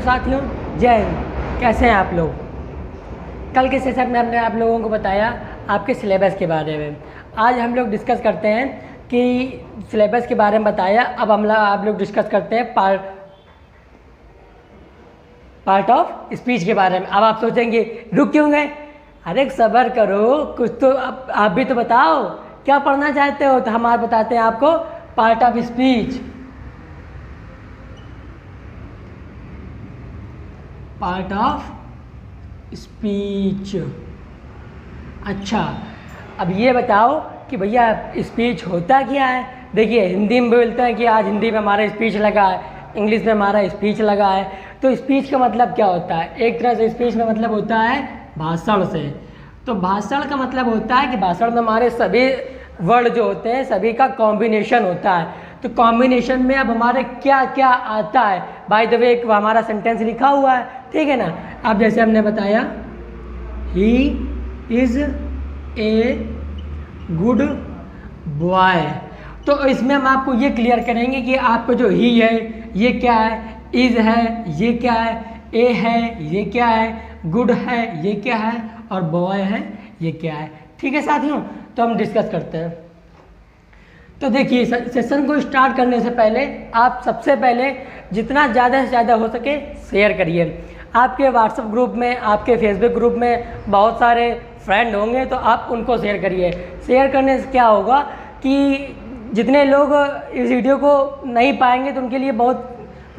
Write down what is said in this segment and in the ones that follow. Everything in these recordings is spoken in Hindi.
साथियों, जय हिंद। कैसे हैं आप लोग? कल के सेशन में हमने आप लोगों को बताया आपके सिलेबस के बारे में। आज हम लोग डिस्कस करते हैं कि सिलेबस के बारे में बताया, अब आप लोग डिस्कस करते हैं पार्ट ऑफ स्पीच के बारे में। अब आप सोचेंगे रुक क्यों गए? अरे सब्र करो, कुछ तो अब आप भी तो बताओ क्या पढ़ना चाहते हो। तो हम आज बताते हैं आपको part of speech. Part of speech. अच्छा, अब ये बताओ कि भैया स्पीच होता क्या है। देखिए, हिंदी में बोलते हैं कि आज हिंदी में हमारा स्पीच लगा है, इंग्लिश में हमारा स्पीच लगा है। तो स्पीच का मतलब क्या होता है? एक तरह से स्पीच में मतलब होता है भाषण से। तो भाषण का मतलब होता है कि भाषण में हमारे सभी वर्ड जो होते हैं सभी का कॉम्बिनेशन होता है। तो कॉम्बिनेशन में अब हमारे क्या क्या आता है। बाय द वे एक हमारा सेंटेंस लिखा हुआ है, ठीक है ना। अब जैसे हमने बताया he is a good boy, तो इसमें हम आपको ये क्लियर करेंगे कि आपको जो ही है ये क्या है, इज़ है ये क्या है, ए है ये क्या है, गुड है ये क्या है, और बॉय है ये क्या है। ठीक है साथियों, तो हम डिस्कस करते हैं। तो देखिए, सेशन को स्टार्ट करने से पहले आप सबसे पहले जितना ज़्यादा से ज़्यादा हो सके शेयर करिए। आपके व्हाट्सएप ग्रुप में, आपके फेसबुक ग्रुप में बहुत सारे फ्रेंड होंगे, तो आप उनको शेयर करिए। शेयर करने से क्या होगा कि जितने लोग इस वीडियो को नहीं पाएंगे तो उनके लिए बहुत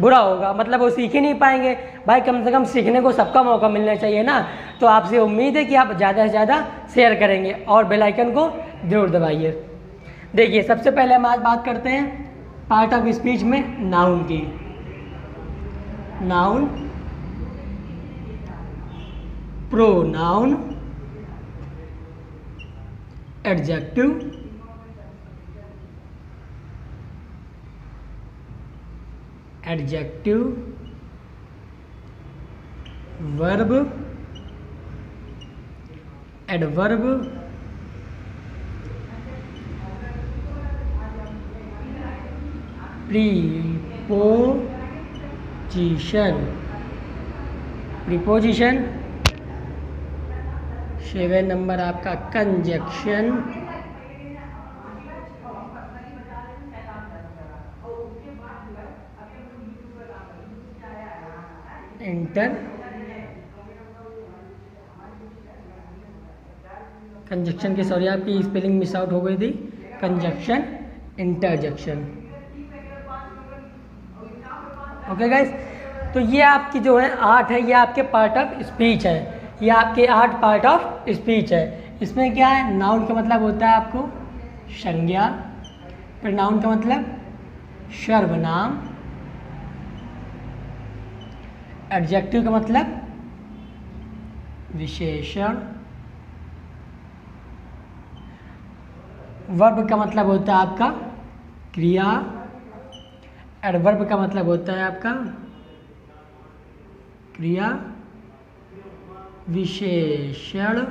बुरा होगा, मतलब वो सीख ही नहीं पाएंगे। भाई कम से कम सीखने को सबका मौका मिलना चाहिए ना। तो आपसे उम्मीद है कि आप ज़्यादा से ज़्यादा शेयर करेंगे और बेल आइकन को ज़रूर दबाइए। देखिए, सबसे पहले हम आज बात करते हैं पार्ट ऑफ स्पीच में नाउन की। Noun, pronoun, adjective, adjective, verb, adverb, preposition, 7 number आपका कंजक्शन, कंजक्शन की सॉरी आपकी स्पेलिंग मिस आउट हो गई थी। Conjunction, interjection. ओके गाइस, तो ये आपकी जो है 8 है, ये आपके पार्ट ऑफ स्पीच है। ये आपके 8 पार्ट ऑफ स्पीच है। इसमें क्या है, नाउन का मतलब होता है आपको संज्ञा, प्रोनाउन का मतलब सर्वनाम, एडजेक्टिव का मतलब विशेषण, वर्ब का मतलब होता है आपका क्रिया, एडवर्ब का मतलब होता है आपका क्रिया विशेषण,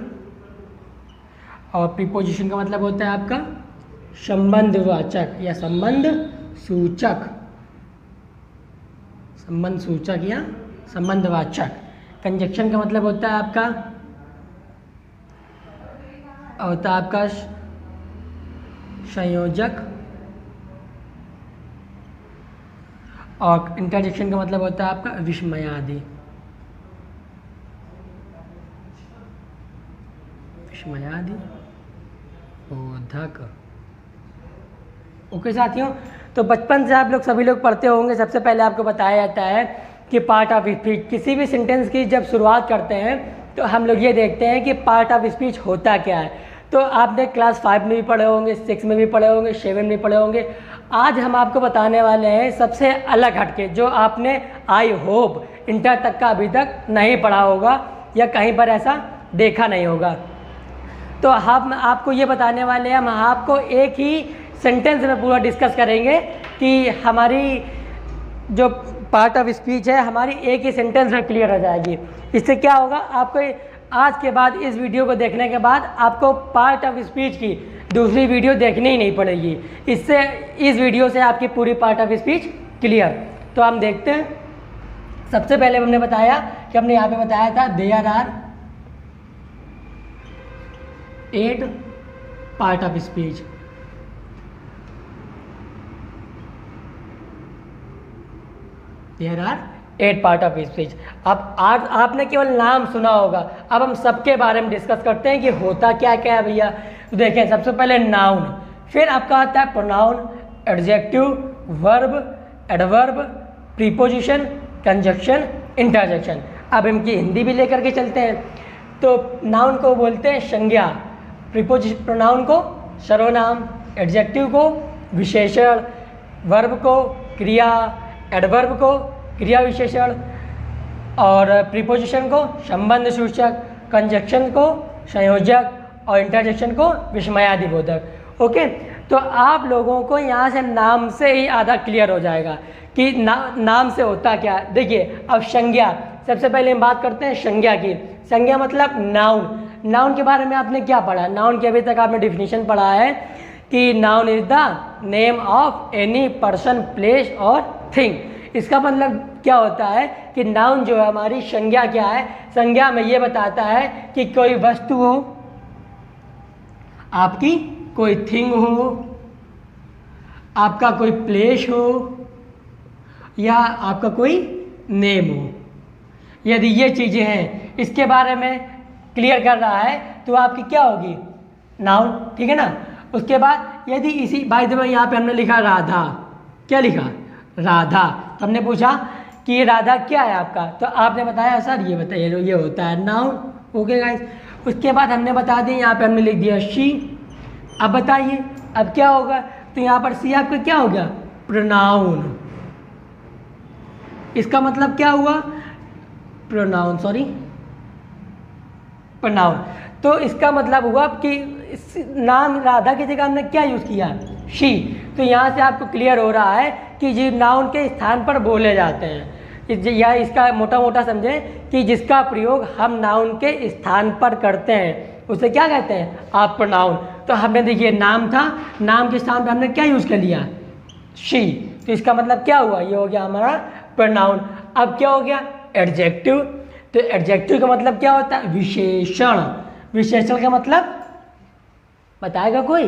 और प्रीपोजिशन का मतलब होता है आपका संबंधवाचक या संबंध सूचक, संबंध सूचक या संबंधवाचक। कंजक्शन का मतलब होता है आपका संयोजक, और इंटरजेक्शन का मतलब होता है आपका विस्मयादि, विस्मयादि बोधक। ओके साथियों, तो बचपन से आप लोग सभी लोग पढ़ते होंगे। सबसे पहले आपको बताया जाता है कि पार्ट ऑफ स्पीच, किसी भी सेंटेंस की जब शुरुआत करते हैं तो हम लोग ये देखते हैं कि पार्ट ऑफ स्पीच होता क्या है। तो आपने क्लास 5 में भी पढ़े होंगे, 6 में भी पढ़े होंगे, 7 में भी पढ़े होंगे। आज हम आपको बताने वाले हैं सबसे अलग हटके, जो आपने आई होप इंटर तक का अभी तक नहीं पढ़ा होगा या कहीं पर ऐसा देखा नहीं होगा। तो हम आपको ये बताने वाले हैं, हम आपको एक ही सेंटेंस में पूरा डिस्कस करेंगे कि हमारी जो पार्ट ऑफ स्पीच है हमारी एक ही सेंटेंस में क्लियर हो जाएगी। इससे क्या होगा, आपको आज के बाद इस वीडियो को देखने के बाद आपको पार्ट ऑफ स्पीच की दूसरी वीडियो देखनी ही नहीं पड़ेगी। इससे इस वीडियो से आपकी पूरी पार्ट ऑफ स्पीच क्लियर। तो हम देखते हैं सबसे पहले हमने बताया कि हमने यहाँ पे बताया था there are 8 part of speech. There are 8 part of speech. अब आज आपने केवल नाम सुना होगा, अब हम सबके बारे में डिस्कस करते हैं कि होता क्या क्या है भैया। तो देखें, सबसे पहले नाउन, फिर आपका आता है pronoun, adjective, verb, adverb, preposition, conjunction, interjection. अब इनकी हिंदी भी लेकर के चलते हैं। तो नाउन को बोलते हैं संज्ञा, प्रोनाउन को सर्वनाम, एडजेक्टिव को विशेषण, वर्ब को क्रिया, एडवर्ब को क्रिया विशेषण, और प्रीपोजिशन को संबंध सूचक, कंजक्शन को संयोजक, और इंटरजेक्शन को विस्मयादिबोधक। ओके, तो आप लोगों को यहाँ से नाम से ही आधा क्लियर हो जाएगा कि नाम से होता क्या। देखिए, अब संज्ञा, सबसे पहले हम बात करते हैं संज्ञा की। संज्ञा मतलब नाउन। नाउन के बारे में आपने क्या पढ़ा? नाउन की अभी तक आपने डिफिनीशन पढ़ा है कि noun is the name of any person, place और थिंग। इसका मतलब क्या होता है कि नाउन जो है हमारी संज्ञा क्या है? संज्ञा में ये बताता है कि कोई वस्तु हो, आपकी कोई थिंग हो, आपका कोई प्लेस हो, या आपका कोई नेम हो। यदि ये चीज़ें हैं, इसके बारे में क्लियर कर रहा है तो आपकी क्या होगी? नाउन, ठीक है ना। उसके बाद यदि इसी, बाय द वे यहाँ पे हमने लिखा राधा, क्या लिखा? राधा। तो हमने पूछा कि ये राधा क्या है आपका, तो आपने बताया सर ये बताइए, ये होता है नाउन। ओके गाइस, उसके बाद हमने बता दिया, यहाँ पे हमने लिख दिया शी। अब बताइए अब क्या होगा? तो यहाँ पर सी आपका क्या हो गया? प्रोनाउन। इसका मतलब क्या हुआ? Pronoun, sorry, pronoun. तो इसका मतलब हुआ कि नाम राधा की जगह हमने क्या यूज़ किया? शी। तो यहाँ से आपको क्लियर हो रहा है कि जी नाउन के स्थान पर बोले जाते हैं, या इसका मोटा मोटा समझें कि जिसका प्रयोग हम नाउन के स्थान पर करते हैं उसे क्या कहते हैं? आप प्रोनाउन। तो हमने देखिए नाम था, नाम के स्थान पर हमने क्या यूज़ कर लिया? शी। तो इसका मतलब क्या हुआ? ये हो गया हमारा प्रोनाउन। अब क्या हो गया? एडजेक्टिव। तो एडजेक्टिव का मतलब क्या होता है? विशेषण। विशेषण का मतलब बताएगा कोई?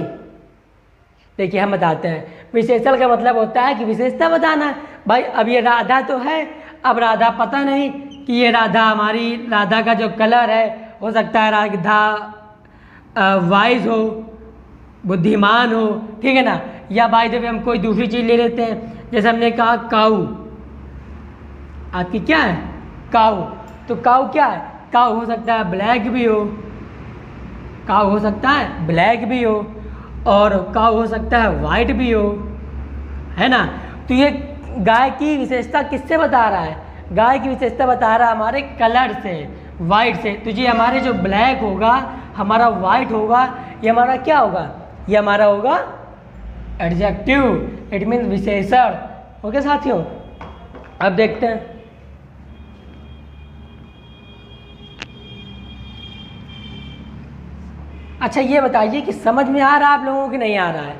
देखिए हम बताते हैं। विशेषण का मतलब होता है कि विशेषता बताना है। भाई अब ये राधा तो है, अब राधा पता नहीं कि ये राधा, हमारी राधा का जो कलर है, हो सकता है राधा वाइज हो, बुद्धिमान हो, ठीक है ना। या बाय द वे हम कोई दूसरी चीज़ ले लेते हैं, जैसे हमने कहा काऊ, आपकी क्या है? काऊ। तो काऊ क्या है? काऊ हो सकता है ब्लैक भी हो, काऊ हो सकता है ब्लैक भी हो, और काऊ हो सकता है वाइट भी हो, है ना। तो ये गाय की विशेषता किससे बता रहा है? गाय की विशेषता बता रहा है हमारे कलर से, वाइट से। तो ये हमारे जो ब्लैक होगा, हमारा वाइट होगा, ये हमारा क्या होगा? ये हमारा होगा एडजेक्टिव, इट मीन्स विशेषण। ओके साथियों, अब देखते हैं। अच्छा ये बताइए कि समझ में आ रहा है आप लोगों की नहीं आ रहा है?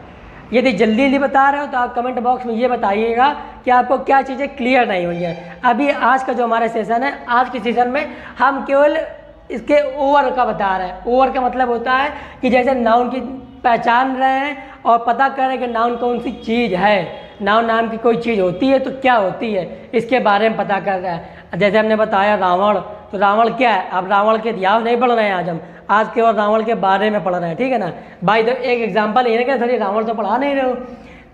यदि जल्दी जल्दी बता रहे हो तो आप कमेंट बॉक्स में ये बताइएगा कि आपको क्या चीज़ें क्लियर नहीं हुई हैं। अभी आज का जो हमारा सेशन है, आज के सेशन में हम केवल इसके ओवर का बता रहे हैं। ओवर का मतलब होता है कि जैसे नाउन की पहचान रहे हैं और पता कर रहे हैं कि नाउन कौन सी चीज़ है, नाउन नाम की कोई चीज़ होती है तो क्या होती है, इसके बारे में पता कर रहे हैं। जैसे हमने बताया रावण, तो रावण क्या है? अब रावण के इतिहास नहीं पढ़ रहे हैं आज केवल रावण के बारे में पढ़ रहे हैं, ठीक है ना। बाय द एक एग्जांपल ये ना कि सर रावण तो पढ़ा नहीं रहे हो।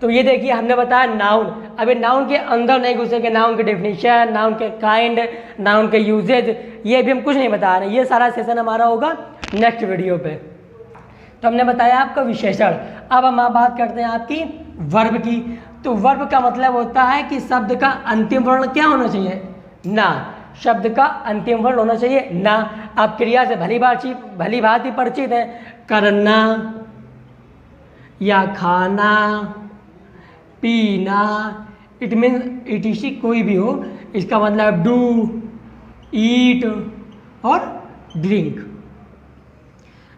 तो ये देखिए हमने बताया नाउन। अभी नाउन के अंदर नहीं घुसेंगे, नाउन के डेफिनेशन, नाउन के काइंड, नाउन के यूजेज, ये भी हम कुछ नहीं बता रहे हैं। ये सारा सेशन हमारा होगा नेक्स्ट वीडियो पे। तो हमने बताया आपका विशेषण। अब हम बात करते हैं आपकी वर्ब की। तो वर्ब का मतलब होता है कि शब्द का अंतिम वर्ण क्या होना चाहिए? ना। शब्द का अंतिम वर्ण होना चाहिए ना। आप क्रिया से भली भांति परिचित है, करना या खाना, पीना, इट मीन्स इटीसी कोई भी हो, इसका मतलब डू, ईट और ड्रिंक।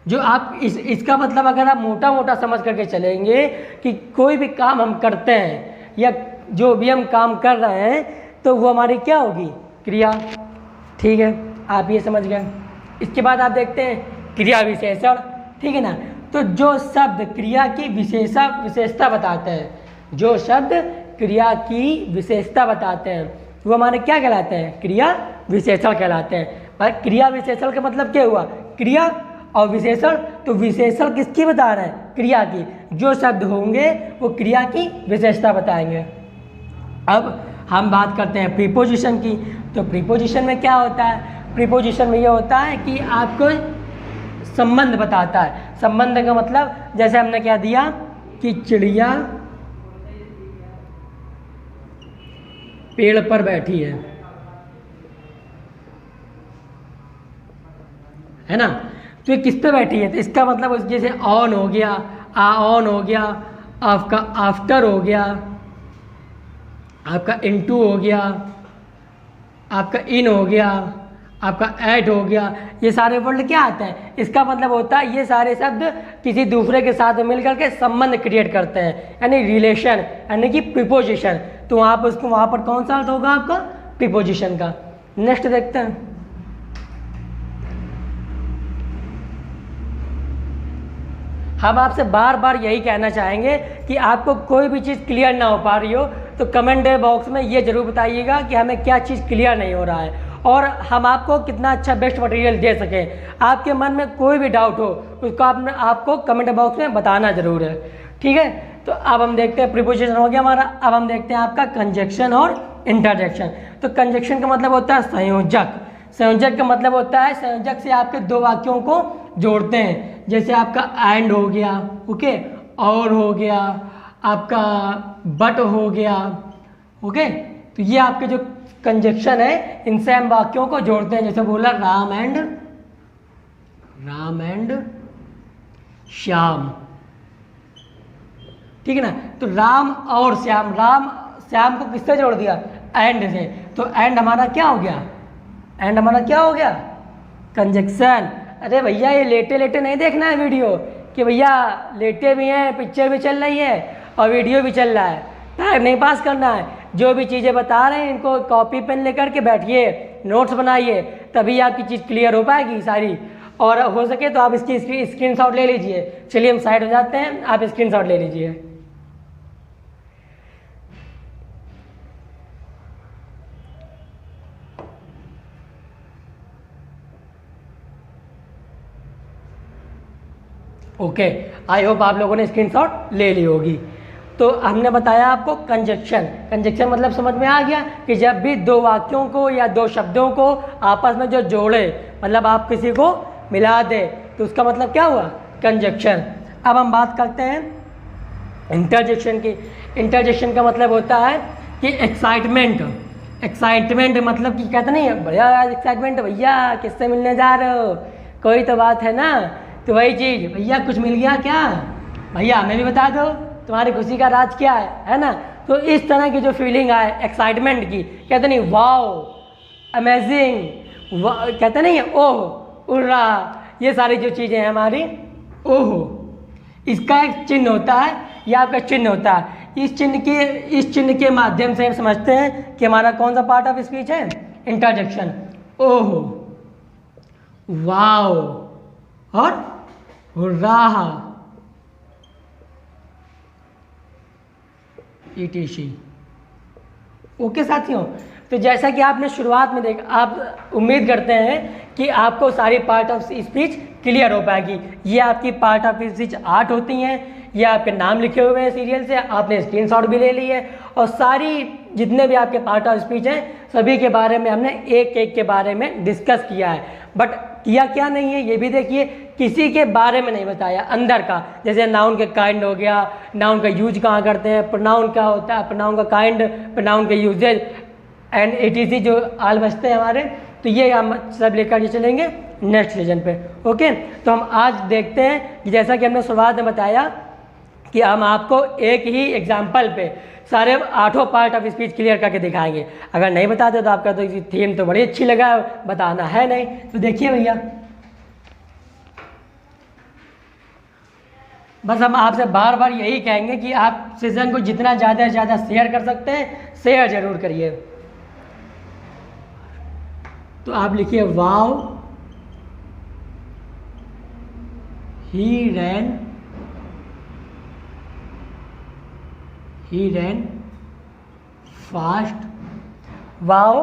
जो आप इसका मतलब अगर आप मोटा मोटा समझ करके चलेंगे कि कोई भी काम हम करते हैं या जो भी हम काम कर रहे हैं तो वो हमारी क्या होगी? क्रिया। ठीक है, आप ये समझ गए। इसके बाद आप देखते हैं क्रिया विशेषण। ठीक है ना, तो जो शब्द क्रिया की विशेषता बताते हैं, जो शब्द क्रिया की विशेषता बताते हैं वो हमारे क्या कहलाते हैं? क्रिया विशेषण कहलाते हैं। पर क्रिया विशेषण का मतलब क्या हुआ? क्रिया और विशेषण। तो विशेषण किसकी बता रहे हैं? क्रिया की। जो शब्द होंगे वो क्रिया की विशेषता बताएंगे। अब हम बात करते हैं प्रीपोजिशन की। तो प्रीपोजिशन में क्या होता है? प्रीपोजिशन में ये होता है कि आपको संबंध बताता है। संबंध का मतलब जैसे हमने क्या दिया कि चिड़िया पेड़ पर बैठी है ना, तो ये किस पे बैठी है? तो इसका मतलब जैसे ऑन हो गया, ऑन हो गया, आपका आफ्टर हो गया, आपका इनटू हो गया, आपका इन हो गया, आपका ऐड हो गया। ये सारे वर्ड क्या आते हैं? इसका मतलब होता है ये सारे शब्द किसी दूसरे के साथ मिलकर के संबंध क्रिएट करते हैं, यानी रिलेशन, यानी कि प्रीपोजिशन। तो आप उसको वहाँ पर कौन सा अर्थ होगा आपका? प्रीपोजिशन का। नेक्स्ट देखते हैं। हम आपसे बार बार यही कहना चाहेंगे कि आपको कोई भी चीज़ क्लियर ना हो पा रही हो तो कमेंट बॉक्स में ये ज़रूर बताइएगा कि हमें क्या चीज़ क्लियर नहीं हो रहा है, और हम आपको कितना अच्छा बेस्ट मटेरियल दे सकें। आपके मन में कोई भी डाउट हो उसको आपको कमेंट बॉक्स में बताना ज़रूर है। ठीक है, तो अब हम देखते हैं प्रीपोजिशन हो गया हमारा। अब हम देखते हैं आपका कंजक्शन और इंटरजेक्शन। तो कंजक्शन का मतलब होता है संयोजक। संयोजक का मतलब होता है संयोजक से आपके दो वाक्यों को जोड़ते हैं। जैसे आपका एंड हो गया, ओके, और हो गया, आपका बट हो गया, ओके। तो ये आपके जो कंजक्शन है इनसे हम वाक्यों को जोड़ते हैं। जैसे बोला राम एंड श्याम। ठीक है ना, तो राम और श्याम, राम श्याम को किससे जोड़ दिया? एंड से। तो एंड हमारा क्या हो गया? एंड हमारा क्या हो गया? कंजक्शन। अरे भैया ये लेटे लेटे नहीं देखना है वीडियो कि भैया लेटे भी हैं, पिक्चर भी चल रही है और वीडियो भी चल रहा है। टाइम नहीं पास करना है। जो भी चीज़ें बता रहे हैं इनको कॉपी पेन लेकर के बैठिए, नोट्स बनाइए, तभी आपकी चीज़ क्लियर हो पाएगी सारी। और हो सके तो आप इसकी स्क्रीनशॉट ले लीजिए। चलिए हम साइड हो जाते हैं, आप स्क्रीनशॉट ले लीजिए। ओके, आई होप आप लोगों ने स्क्रीनशॉट ले ली होगी। तो हमने बताया आपको कंजक्शन। कंजक्शन मतलब समझ में आ गया कि जब भी दो वाक्यों को या दो शब्दों को आपस में जो जोड़े, मतलब आप किसी को मिला दे, तो उसका मतलब क्या हुआ? कंजक्शन। अब हम बात करते हैं इंटरजेक्शन की। इंटरजेक्शन का मतलब होता है कि एक्साइटमेंट। एक्साइटमेंट मतलब कि कहते नहीं है बढ़िया एक्साइटमेंट, भैया किससे मिलने जा रहे हो, कोई तो बात है ना। तो वही चीज़, भैया कुछ मिल गया क्या, भैया हमें भी बता दो तुम्हारी खुशी का राज क्या है ना। तो इस तरह की जो फीलिंग आए एक्साइटमेंट की, कहते नहीं वाओ, अमेजिंग, कहते नहीं है ओह, उर्रा, ये सारी जो चीज़ें हैं हमारी, ओह, इसका एक चिन्ह होता है, यह आपका चिन्ह होता है। इस चिन्ह के माध्यम से हम समझते हैं कि हमारा कौन सा पार्ट ऑफ स्पीच है? इंटरजेक्शन। ओह, वाओ और हुर्राह, ETC। ओके साथियों, तो जैसा कि आपने शुरुआत में देखा, आप उम्मीद करते हैं कि आपको सारी पार्ट ऑफ स्पीच क्लियर हो पाएगी। ये आपकी पार्ट ऑफ स्पीच 8 होती हैं। ये आपके नाम लिखे हुए हैं सीरियल से, आपने स्क्रीनशॉट भी ले ली है, और सारी जितने भी आपके पार्ट ऑफ स्पीच हैं सभी के बारे में हमने एक एक के बारे में डिस्कस किया है। बट किया क्या नहीं है ये भी देखिए, किसी के बारे में नहीं बताया अंदर का। जैसे नाउन के काइंड हो गया, नाउन का यूज कहाँ करते हैं, प्रोनाउन क्या होता है, प्रोनाउन का काइंड, प्रोनाउन के यूजेज एंड ETC जो आल बचते हैं हमारे, तो ये हम सब लेकर के चलेंगे नेक्स्ट लेसन पे। ओके, तो हम आज देखते हैं कि जैसा कि हमने शुरुआत में बताया कि हम आपको एक ही एग्जाम्पल पे सारे 8 पार्ट ऑफ स्पीच क्लियर करके दिखाएंगे। अगर नहीं बताते तो आपका तो थीम तो बड़ी अच्छी लगा, बताना है नहीं। तो देखिए भैया, बस हम आपसे बार बार यही कहेंगे कि आप सेशन को जितना ज़्यादा से ज़्यादा शेयर कर सकते हैं, शेयर जरूर करिए। तो आप लिखिए वाव ही रैन फास्ट। वाव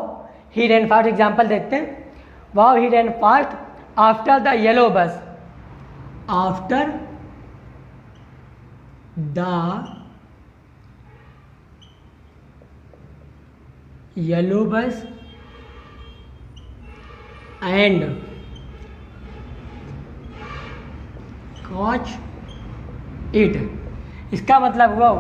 ही रैन फास्ट एग्जाम्पल देखते हैं। वाव ही रैन फास्ट आफ्टर द येलो बस। आफ्टर द येलो बस एंड कॉच इट। इसका मतलब हुआ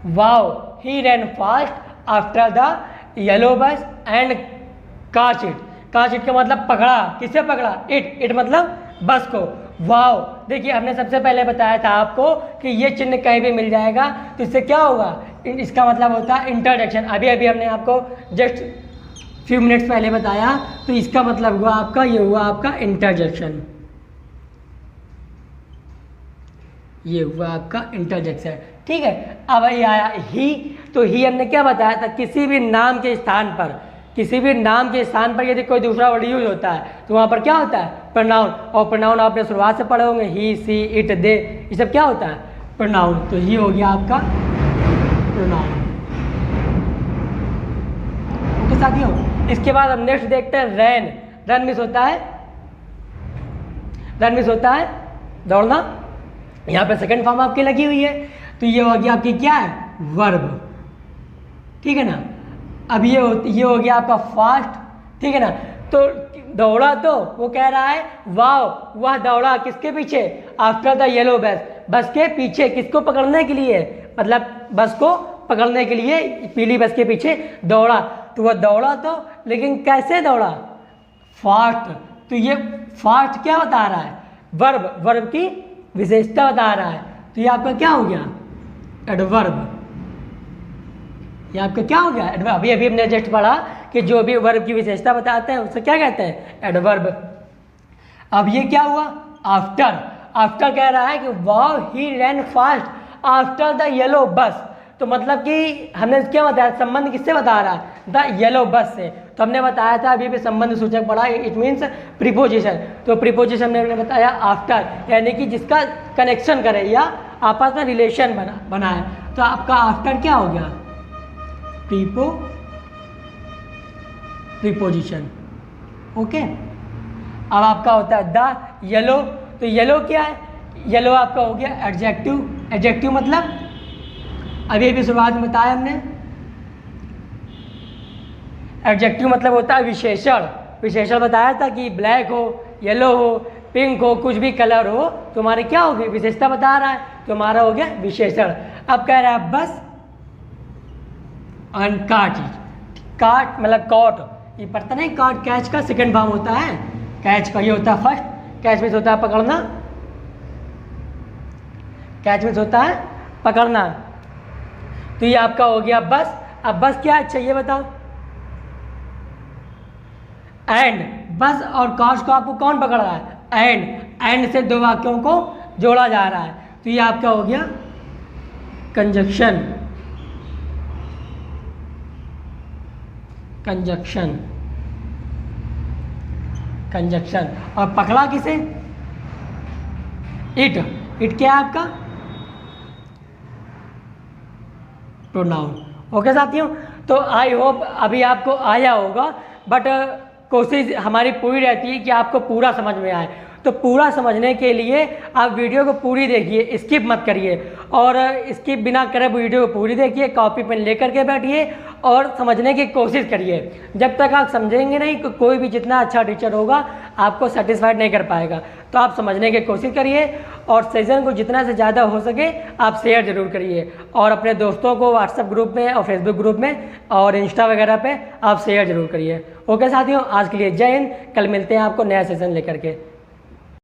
वाव ही रैन फास्ट आफ्टर द येलो बस एंड काच इट। काच इट का मतलब पकड़ा। किससे पकड़ा? इट मतलब बस को। वाव, देखिए हमने सबसे पहले बताया था आपको कि ये चिन्ह कहीं भी मिल जाएगा तो इससे क्या होगा? इसका मतलब होता है इंटरजेक्शन। अभी अभी हमने आपको जस्ट फ्यू मिनट्स पहले बताया, तो इसका मतलब हुआ आपका, ये हुआ आपका इंटरजेक्शन। ये हुआ आपका इंटरजेक्शन, ठीक है। अब ये आया ही, तो ही हमने क्या बताया था? किसी भी नाम के स्थान पर, किसी भी नाम के स्थान पर यदि कोई दूसरा वर्ड यूज होता है तो वहाँ पर क्या होता है? प्रोनाउन। और प्रोनाउन आपने शुरुआत से पढ़े होंगे, ही, सी, इट, दे, ये सब क्या होता है? प्रोनाउन। तो ही हो गया आपका प्रोनाउन। ओके साथियों, इसके बाद हम नेक्स्ट देखते हैं रैन। रन मिस होता है, रन मिस होता है दौड़ना। यहाँ पे सेकंड फॉर्म आपकी लगी हुई है, तो ये हो गया आपकी क्या है? वर्ब, ठीक है ना। अब ये हो गया आपका फास्ट, ठीक है ना। तो दौड़ा, तो वो कह रहा है वाव, वह दौड़ा किसके पीछे? आफ्टर द येलो बस, बस के पीछे। किसको पकड़ने के लिए? मतलब बस को पकड़ने के लिए पीली बस के पीछे दौड़ा। तो वह दौड़ा तो, लेकिन कैसे दौड़ा? फास्ट। तो ये फास्ट क्या बता रहा है? वर्ब, वर्ब की विशेषता बता रहा है। तो ये आपका क्या हो गया? एडवर्ब। ये आपका क्या हो गया? एडवर्ब। अभी अभी हमने जस्ट पढ़ा कि जो भी वर्ब की विशेषता बताते हैं उससे क्या कहते हैं? एडवर्ब। अब ये क्या हुआ? आफ्टर। आफ्टर कह रहा है कि वाव ही रैन फास्ट आफ्टर द येलो बस। तो मतलब कि हमने क्या बताया? संबंध किससे बता रहा है? द येलो बस से। तो हमने बताया था अभी भी संबंध सूचक पढ़ा, इट मीन्स प्रीपोजिशन। तो प्रीपोजिशन हमने बताया आफ्टर, यानी कि जिसका कनेक्शन करे या आपस में रिलेशन बनाए। तो आपका आफ्टर क्या हो गया? प्रीपोजिशन। ओके। अब आपका होता है द येलो। तो येलो क्या है? येलो आपका हो गया एडजेक्टिव। एडजेक्टिव मतलब अभी अभी शुरुआत में बताया हमने, एडजेक्टिव मतलब होता है विशेषण। विशेषण बताया था कि ब्लैक हो, येलो हो, पिंक हो, कुछ भी कलर हो तो हमारे क्या होगी? विशेषता बता रहा है, तो हमारा हो गया विशेषण। अब कह रहा है बस एंड काट। काट मतलब कॉट, ये पढ़ता नहीं? काट कैच का सेकंड फॉर्म होता है। कैच का ये होता है फर्स्ट, कैच मीन्स होता है पकड़ना, कैच मीन्स होता है पकड़ना। तो ये आपका हो गया बस। अब बस क्या है? चाहिए बताओ। एंड, बस और कॉज को आपको कौन पकड़ रहा है? एंड से दो वाक्यों को जोड़ा जा रहा है। तो ये आपका हो गया कंजक्शन। Conjunction, conjunction. और पकड़ा किसे? इट। इट क्या है आपका? प्रोनाउन। ओके साथियों, तो आई होप अभी आपको आया होगा, बट कोशिश हमारी पूरी रहती है कि आपको पूरा समझ में आए। तो पूरा समझने के लिए आप वीडियो को पूरी देखिए, स्किप मत करिए। और स्किप बिना करे वीडियो को पूरी देखिए, कॉपी पेन लेकर के बैठिए और समझने की कोशिश करिए। जब तक आप समझेंगे नहीं, कोई भी जितना अच्छा टीचर होगा आपको सेटिस्फाइड नहीं कर पाएगा। तो आप समझने की कोशिश करिए और सेशन को जितना से ज़्यादा हो सके आप शेयर ज़रूर करिए। और अपने दोस्तों को व्हाट्सएप ग्रुप में और फेसबुक ग्रुप में और इंस्टा वगैरह पे आप शेयर ज़रूर करिए। ओके साथियों, आज के लिए जय हिंद। कल मिलते हैं आपको नया सेशन लेकर के।